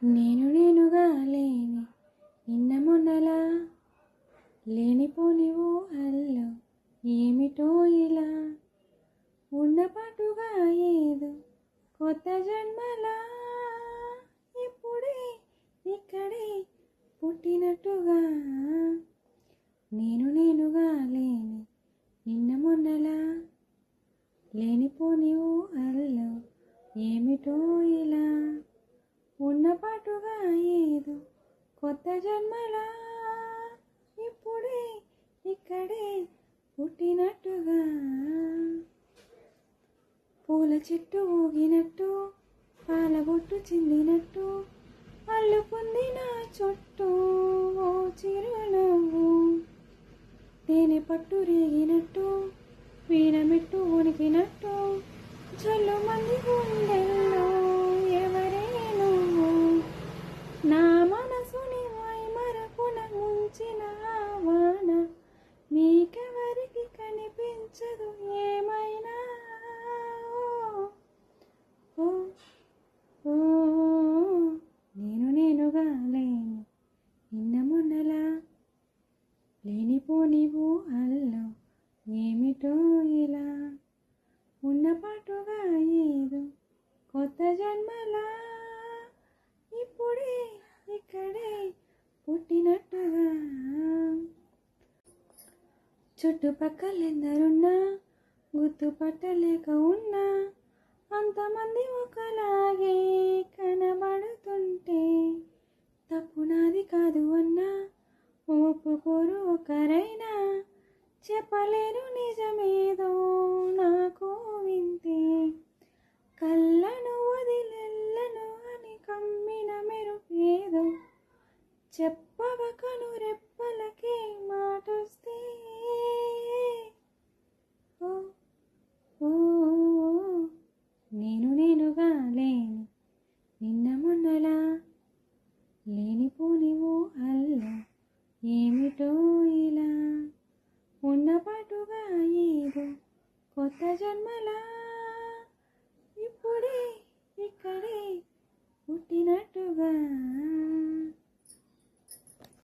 నేనుగా లేని నిన్న మొన్నలా లేనిపోని ఊహల్లో ఏమిటో ఇలా ఉన్నపాటుగా ఏదో కొత్త జన్మలా ఇప్పుడే ఇక్కడే పుట్టినట్టుగా నేనుగా లేని నిన్న మొన్నలా లేనిపోని ఊహల్లో ఏమిటో ఇలా ఉన్నపాటుగా ఏదో కొత్త జన్మలా ఇప్పుడే ఇక్కడే పుట్టినట్టుగా పూల చెట్టు ఊగినట్టు పాల బొట్టు చిందినట్టు అల్లుకుంది నా చుట్టూ ఓ చిరునవ్వు తేనె పట్టు రేగినట్టు వీణమెట్టు ఉనికినట్టు జల్లు మంది గుండెల్లో ఎవరే నువ్వు నా మనసుని మరపున ముంచిన వాన నీకెవరికి కనిపించదు ఏమైనా ఓ ఓ నేనుగా లేని నిన్న మొన్నలా లేనిపోని ఊహల్లో ఏమిటో ఇలా ఉన్నపాటుగా ఏదో కొత్త జన్మలా ఇప్పుడే ఇక్కడే పుట్టినట్టుగా చుట్టుపక్కలెందరున్నా గుర్తుపట్టలేక ఉన్నా అంతమంది ఒకలాగే కనబడుతుంటే తప్పు నాది కాదు అన్నా ఒప్పుకోరు ఒకరైనా చెప్పలేరు నిజమేదో నాకు వింతే కళ్ళను వదిలెళ్ళను అని కమ్మిన మెరుపేదో చెప్పవ కను రెప్పలకే మాటొస్తే ఓ ఓ నేనుగా లేని నిన్న మొన్నలా లేనిపోని ఊహల్లో ఏమిటో ఇలా ఉన్నపాటుగా ఏదో కొత్త జన్మలా ఇప్పుడే ఇక్కడే పుట్టినట్టుగా